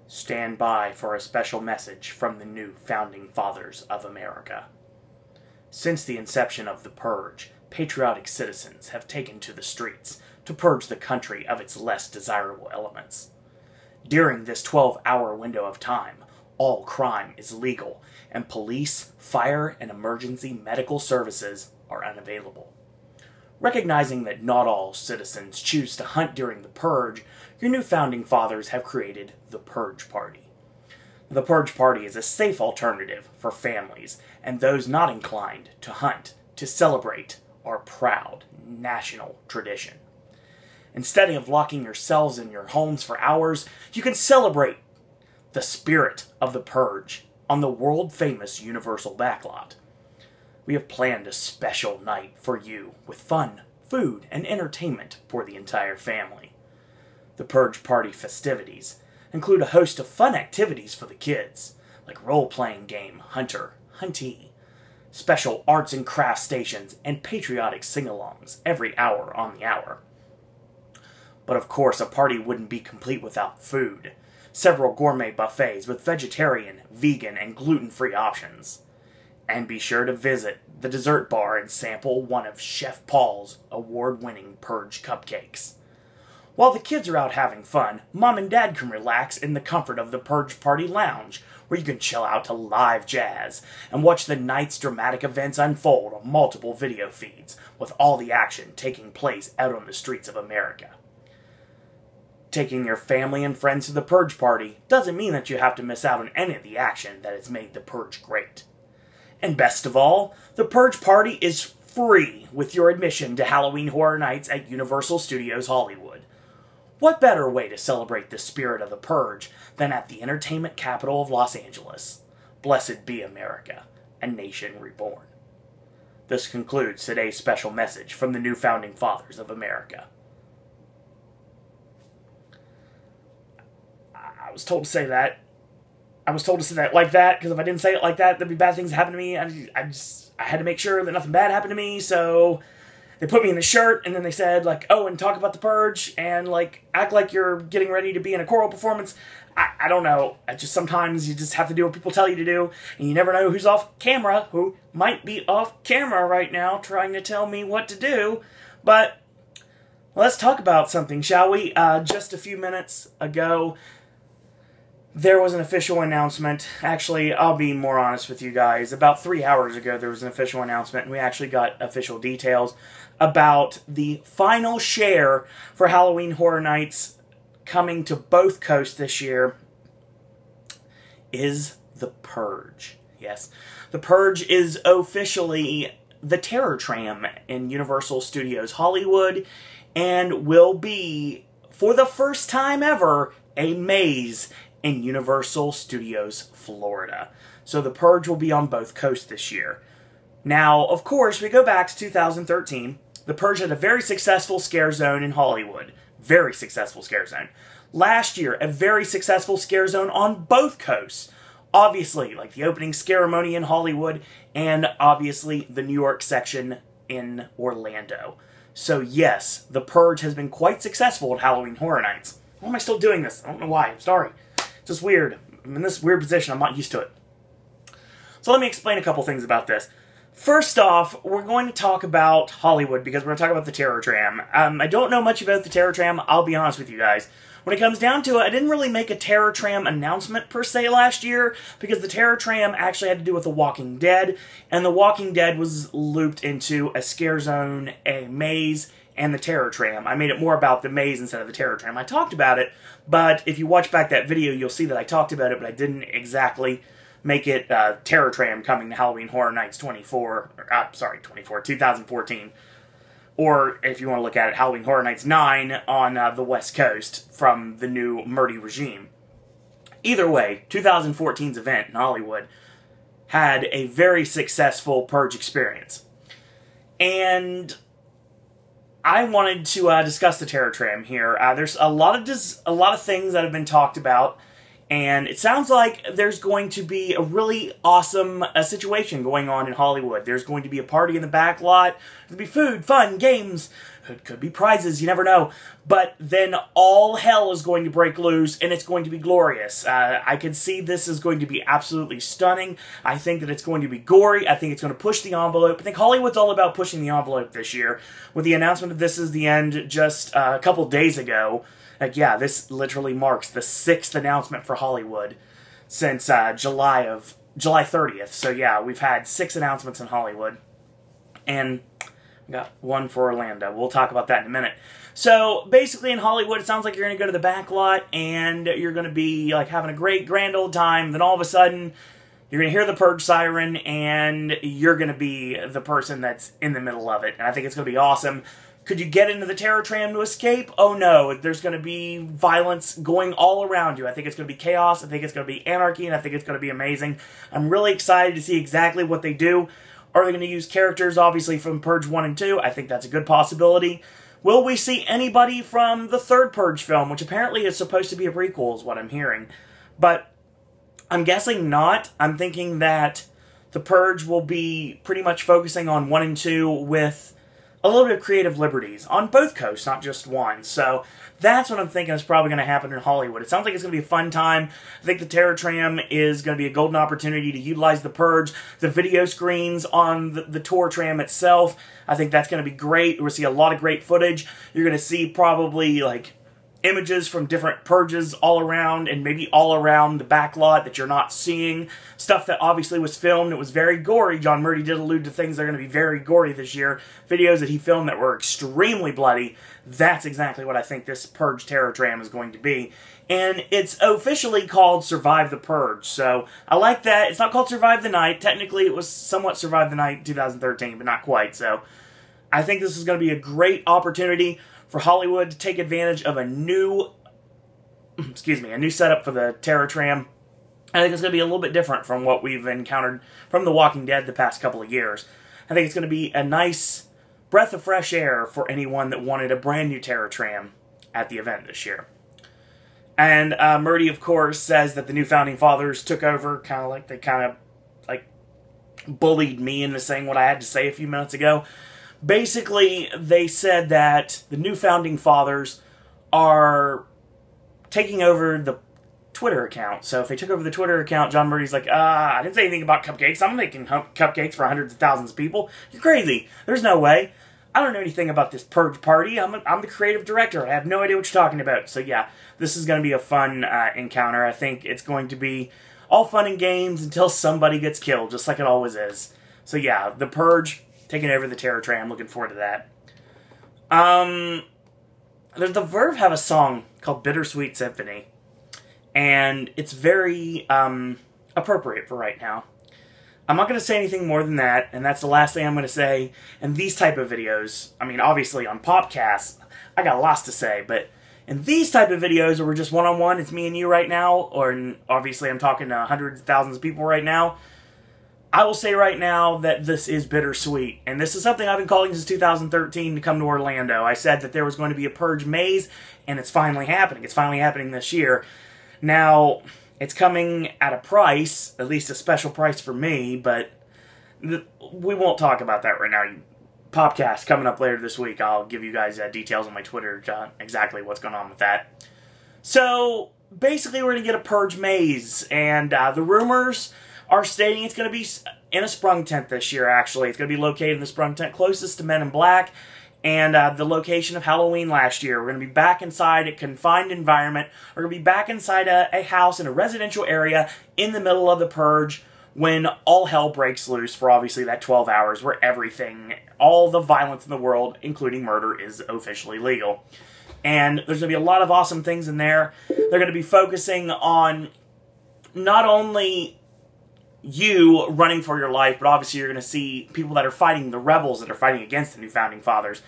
Stand by for a special message from the new Founding Fathers of America. Since the inception of the Purge, patriotic citizens have taken to the streets to purge the country of its less desirable elements. During this 12-hour window of time, all crime is legal, and police, fire, and emergency medical services are unavailable. Recognizing that not all citizens choose to hunt during the Purge, your new Founding Fathers have created the Purge Party. The Purge Party is a safe alternative for families and those not inclined to hunt to celebrate our proud national tradition. Instead of locking yourselves in your homes for hours, you can celebrate the spirit of the Purge on the world-famous Universal backlot. We have planned a special night for you with fun, food, and entertainment for the entire family. The Purge Party festivities include a host of fun activities for the kids, like role-playing game Hunter, Huntee, special arts and crafts stations, and patriotic sing-alongs every hour on the hour. But of course, a party wouldn't be complete without food. Several gourmet buffets with vegetarian, vegan, and gluten-free options. And be sure to visit the dessert bar and sample one of Chef Paul's award-winning Purge cupcakes. While the kids are out having fun, Mom and Dad can relax in the comfort of the Purge Party Lounge, where you can chill out to live jazz and watch the night's dramatic events unfold on multiple video feeds, with all the action taking place out on the streets of America. Taking your family and friends to the Purge Party doesn't mean that you have to miss out on any of the action that has made the Purge great. And best of all, the Purge Party is free with your admission to Halloween Horror Nights at Universal Studios Hollywood. What better way to celebrate the spirit of the Purge than at the entertainment capital of Los Angeles? Blessed be America, a nation reborn. This concludes today's special message from the new Founding Fathers of America. I was told to say that. I was told to say that like that, because if I didn't say it like that, there'd be bad things that happen to me. I had to make sure that nothing bad happened to me, so they put me in the shirt, and then they said, like, oh, and talk about the Purge, and, like, act like you're getting ready to be in a choral performance. I don't know. Sometimes you just have to do what people tell you to do, and you never know who's off camera, who might be off camera right now trying to tell me what to do. But let's talk about something, shall we? Just a few minutes ago, there was an official announcement. Actually, I'll be more honest with you guys. About 3 hours ago, there was an official announcement, and we actually got official details about the final share for Halloween Horror Nights coming to both coasts this year is the Purge. Yes, the Purge is officially the Terror Tram in Universal Studios Hollywood and will be, for the first time ever, a maze in Universal Studios Florida. So the Purge will be on both coasts this year. Now, of course, we go back to 2013. The Purge had a very successful scare zone in Hollywood. Very successful scare zone. Last year, a very successful scare zone on both coasts. Obviously, like the opening ceremony in Hollywood, and obviously the New York section in Orlando. So yes, the Purge has been quite successful at Halloween Horror Nights. Why am I still doing this? I don't know why. I'm sorry. It's just weird. I'm in this weird position. I'm not used to it. So let me explain a couple things about this. First off, we're going to talk about Hollywood because we're going to talk about the Terror Tram. I don't know much about the Terror Tram, I'll be honest with you guys. When it comes down to it, I didn't really make a Terror Tram announcement per se last year because the Terror Tram actually had to do with The Walking Dead, and The Walking Dead was looped into a scare zone, a maze, and the Terror Tram. I made it more about the maze instead of the Terror Tram. I talked about it, but if you watch back that video, you'll see that I talked about it, but I didn't exactly make it Terror Tram coming to Halloween Horror Nights 2014. Or, if you want to look at it, Halloween Horror Nights 9 on the West Coast from the new Murdy regime. Either way, 2014's event in Hollywood had a very successful Purge experience. And I wanted to discuss the Terror Tram here. There's a lot of things that have been talked about, and it sounds like there's going to be a really awesome situation going on in Hollywood. There's going to be a party in the back lot. There'll be food, fun, games, It could be prizes, you never know. But then all hell is going to break loose, and it's going to be glorious. I can see this is going to be absolutely stunning. I think that it's going to be gory. I think it's going to push the envelope. I think Hollywood's all about pushing the envelope this year. With the announcement of This Is the End just a couple days ago, like, yeah, this literally marks the 6th announcement for Hollywood since July 30th. So yeah, we've had 6 announcements in Hollywood. And we got 1 for Orlando. We'll talk about that in a minute. So basically in Hollywood, it sounds like you're going to go to the back lot and you're going to be like having a great grand old time. Then all of a sudden, you're going to hear the Purge siren and you're going to be the person that's in the middle of it. And I think it's going to be awesome. Could you get into the Terror Tram to escape? Oh no, there's going to be violence going all around you. I think it's going to be chaos, I think it's going to be anarchy, and I think it's going to be amazing. I'm really excited to see exactly what they do. Are they going to use characters, obviously, from Purge 1 and 2? I think that's a good possibility. Will we see anybody from the 3rd Purge film, which apparently is supposed to be a prequel, is what I'm hearing. But I'm guessing not. I'm thinking that the Purge will be pretty much focusing on 1 and 2 with a little bit of creative liberties on both coasts, not just one. So that's what I'm thinking is probably going to happen in Hollywood. It sounds like it's going to be a fun time. I think the Terror Tram is going to be a golden opportunity to utilize the Purge, the video screens on the tour tram itself. I think that's going to be great. We'll see a lot of great footage. You're going to see probably like images from different purges all around, and maybe all around the back lot that you're not seeing. Stuff that obviously was filmed. It was very gory. John Murdy did allude to things that are going to be very gory this year. Videos that he filmed that were extremely bloody. That's exactly what I think this Purge Terror Tram is going to be. And it's officially called Survive the Purge. So I like that. It's not called Survive the Night. Technically, it was somewhat Survive the Night in 2013, but not quite. So I think this is going to be a great opportunity for Hollywood to take advantage of a new setup for the Terror Tram. I think it's going to be a little bit different from what we've encountered from The Walking Dead the past couple of years. I think it's going to be a nice breath of fresh air for anyone that wanted a brand new Terror Tram at the event this year. And Murdy, of course, says that the new Founding Fathers took over, they bullied me into saying what I had to say a few minutes ago. Basically, they said that the new Founding Fathers are taking over the Twitter account. So if they took over the Twitter account, John Murdy's like, I didn't say anything about cupcakes. I'm making cupcakes for hundreds of thousands of people. You're crazy. There's no way. I don't know anything about this Purge party. I'm the creative director. I have no idea what you're talking about. So yeah, this is going to be a fun encounter. I think it's going to be all fun and games until somebody gets killed, just like it always is. So yeah, the Purge taking over the Terror Tram. Looking forward to that. The Verve have a song called Bittersweet Symphony. And it's very appropriate for right now. I'm not going to say anything more than that, and that's the last thing I'm going to say. And these type of videos, I mean, obviously on podcasts, I got lots to say, but in these type of videos where we're just one-on-one, it's me and you right now, or obviously I'm talking to hundreds of thousands of people right now, I will say right now that this is bittersweet. And this is something I've been calling since 2013 to come to Orlando. I said that there was going to be a Purge maze, and it's finally happening. It's finally happening this year. Now, it's coming at a price, at least a special price for me, but we won't talk about that right now. Podcast coming up later this week. I'll give you guys details on my Twitter, exactly what's going on with that. So, basically we're going to get a Purge maze, and the rumors are stating it's going to be in a sprung tent this year, actually. It's going to be located in the sprung tent closest to Men in Black, and the location of Halloween last year. We're going to be back inside a confined environment. We're going to be back inside a house in a residential area in the middle of the Purge when all hell breaks loose for obviously that 12 hours where everything, all the violence in the world, including murder, is officially legal. And there's going to be a lot of awesome things in there. They're going to be focusing on not only you running for your life, but obviously you're going to see people that are fighting, the rebels that are fighting against the new Founding Fathers,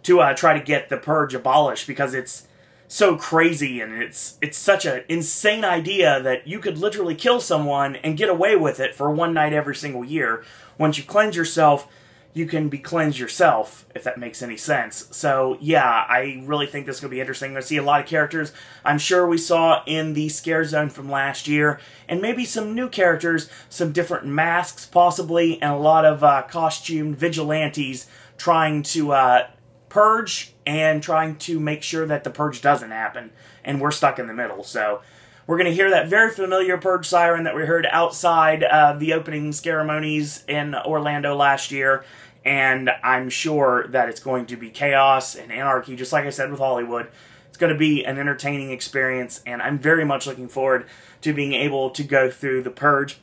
to try to get the Purge abolished, because it's so crazy and it's such an insane idea that you could literally kill someone and get away with it for one night every single year. Once you cleanse yourself, you can be cleansed yourself, if that makes any sense. So, yeah, I really think this is going to be interesting. We're going to see a lot of characters I'm sure we saw in the Scare Zone from last year, and maybe some new characters, some different masks, possibly, and a lot of costumed vigilantes trying to Purge and trying to make sure that the Purge doesn't happen, and we're stuck in the middle. So we're going to hear that very familiar Purge siren that we heard outside the opening ceremonies in Orlando last year, and I'm sure that it's going to be chaos and anarchy, just like I said with Hollywood. It's going to be an entertaining experience, and I'm very much looking forward to being able to go through the Purge.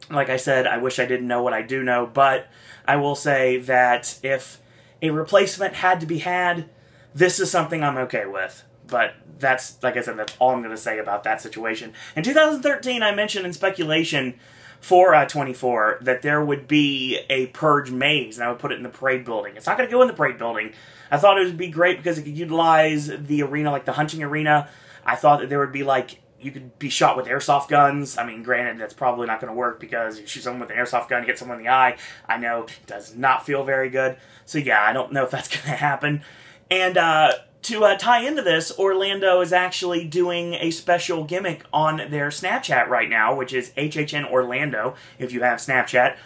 Like I said, I wish I didn't know what I do know, but I will say that if a replacement had to be had, this is something I'm okay with. But that's, like I said, that's all I'm going to say about that situation. In 2013, I mentioned in speculation for 24 that there would be a Purge maze, and I would put it in the parade building. It's not going to go in the parade building. I thought it would be great because it could utilize the arena, like the hunting arena. I thought that there would be, like, you could be shot with airsoft guns. I mean, granted, that's probably not going to work because you shoot someone with an airsoft gun, you get someone in the eye. I know it does not feel very good. So yeah, I don't know if that's going to happen. And to tie into this, Orlando is actually doing a special gimmick on their Snapchat right now, which is HHN Orlando, if you have Snapchat.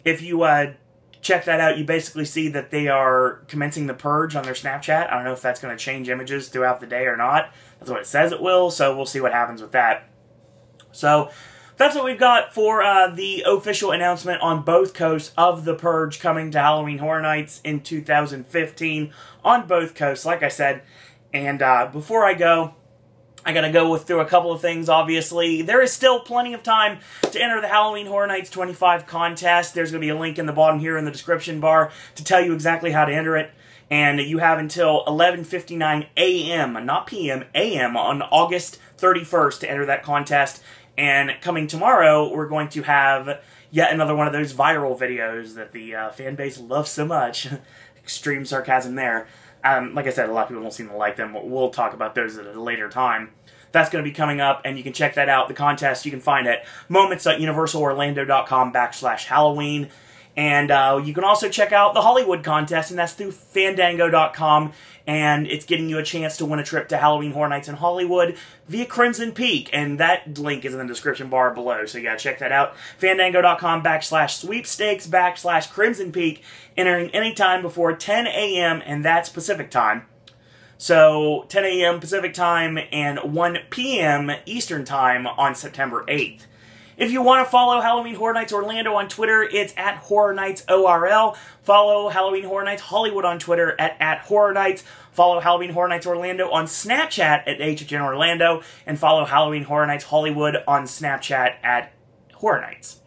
If you check that out, you basically see that they are commencing the Purge on their Snapchat. I don't know if that's going to change images throughout the day or not. That's what it says it will, so we'll see what happens with that. So that's what we've got for the official announcement on both coasts of the Purge coming to Halloween Horror Nights in 2015 on both coasts, like I said. And before I go, I gotta go through a couple of things, obviously. There is still plenty of time to enter the Halloween Horror Nights 25 contest. There's going to be a link in the bottom here in the description bar to tell you exactly how to enter it. And you have until 11:59 a.m., not p.m., a.m. on August 31st to enter that contest. And coming tomorrow, we're going to have yet another one of those viral videos that the fan base loves so much. Extreme sarcasm there. Like I said, a lot of people don't seem to like them. We'll talk about those at a later time. That's going to be coming up, and you can check that out. The contest you can find at moments.universalorlando.com/Halloween. And you can also check out the Hollywood contest, and that's through Fandango.com. And it's getting you a chance to win a trip to Halloween Horror Nights in Hollywood via Crimson Peak. And that link is in the description bar below, so you gotta check that out. Fandango.com/sweepstakes/Crimson Peak, entering anytime before 10 a.m., and that's Pacific time. So 10 a.m. Pacific time and 1 p.m. Eastern time on September 8th. If you want to follow Halloween Horror Nights Orlando on Twitter, it's at Horror Nights ORL. Follow Halloween Horror Nights Hollywood on Twitter at Horror Nights. Follow Halloween Horror Nights Orlando on Snapchat at HHN Orlando. And follow Halloween Horror Nights Hollywood on Snapchat at Horror Nights.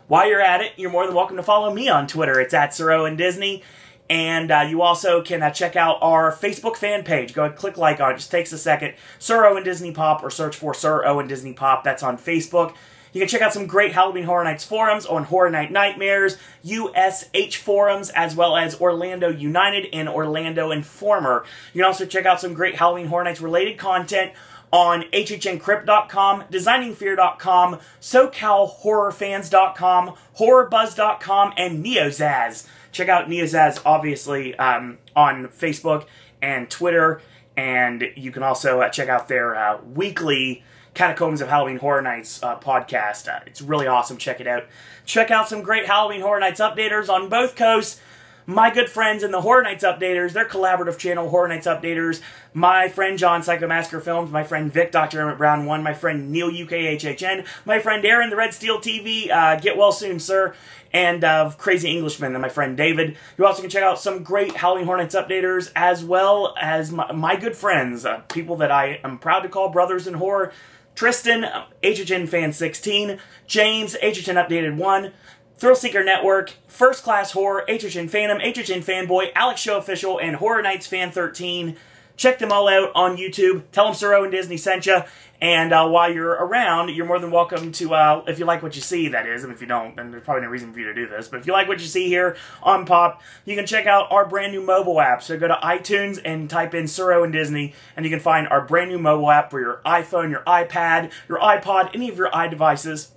While you're at it, you're more than welcome to follow me on Twitter. It's at Sir Owen Disney. And you also can check out our Facebook fan page. Go ahead and click like on it. It just takes a second. Sir Owen Disney Pop, or search for Sir Owen Disney Pop. That's on Facebook. You can check out some great Halloween Horror Nights forums on Horror Night Nightmares, USH Forums, as well as Orlando United and Orlando Informer. You can also check out some great Halloween Horror Nights related content on HHNCrypt.com, DesigningFear.com, SoCalHorrorFans.com, HorrorBuzz.com, and NeoZaz. Check out NeoZaz, obviously, on Facebook and Twitter, and you can also check out their weekly Catacombs of Halloween Horror Nights podcast. It's really awesome. Check it out. Check out some great Halloween Horror Nights updaters on both coasts. My good friends in the Horror Nights Updaters, their collaborative channel, Horror Nights Updaters. My friend John, Psycho Massacre Films. My friend Vic, Dr. Emmett Brown 1. My friend Neil, UKHHN. My friend Aaron, The Red Steel TV. Get well soon, sir. And Crazy Englishman, and my friend David. You also can check out some great Halloween Horror Nights Updaters, as well as my good friends, people that I am proud to call brothers in horror. Tristan, HHN Fan 16. James, HHN Updated 1. Thrill Seeker Network, First Class Horror, HHN Phantom, HHN Fanboy, Alex Show Official, and Horror Nights Fan 13. Check them all out on YouTube. Tell them Sir Owen Disney sent you. And while you're around, you're more than welcome to, if you like what you see, that is. And if you don't, then there's probably no reason for you to do this. But if you like what you see here on Pop, you can check out our brand new mobile app. So go to iTunes and type in Sir Owen Disney, and you can find our brand new mobile app for your iPhone, your iPad, your iPod, any of your iDevices.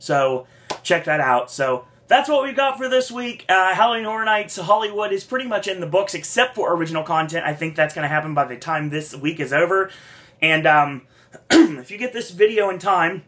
So check that out. So that's what we've got for this week. Halloween Horror Nights Hollywood is pretty much in the books, except for original content. I think that's going to happen by the time this week is over. And if you get this video in time,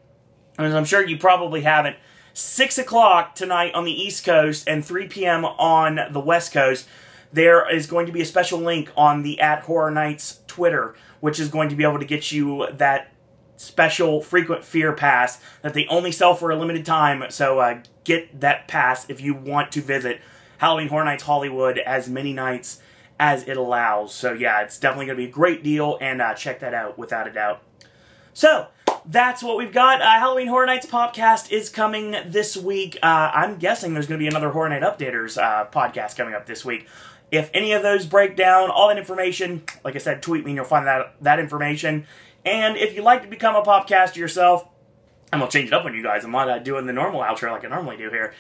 as I'm sure you probably haven't, 6 o'clock tonight on the East Coast and 3 p.m. on the West Coast, there is going to be a special link on the @HorrorNights Twitter, which is going to be able to get you that special frequent fear pass that they only sell for a limited time. So get that pass if you want to visit Halloween Horror Nights Hollywood as many nights as it allows. So yeah, it's definitely going to be a great deal, and check that out without a doubt. So that's what we've got. Halloween Horror Nights podcast is coming this week. I'm guessing there's going to be another Horror Night Updaters podcast coming up this week. If any of those break down, all that information, like I said, tweet me and you'll find that information. And if you'd like to become a podcaster yourself, I'm going to change it up on you guys. I'm not doing the normal outro like I normally do here.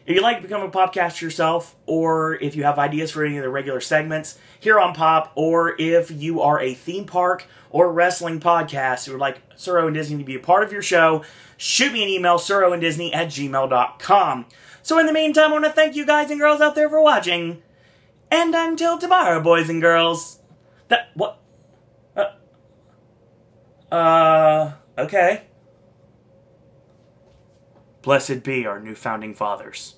If you'd like to become a podcaster yourself, or if you have ideas for any of the regular segments here on Pop, or if you are a theme park or wrestling podcast who would like Suro and Disney to be a part of your show, shoot me an email, suroanddisney@gmail.com. So in the meantime, I want to thank you guys and girls out there for watching. And until tomorrow, boys and girls. Okay. Blessed be our new founding fathers.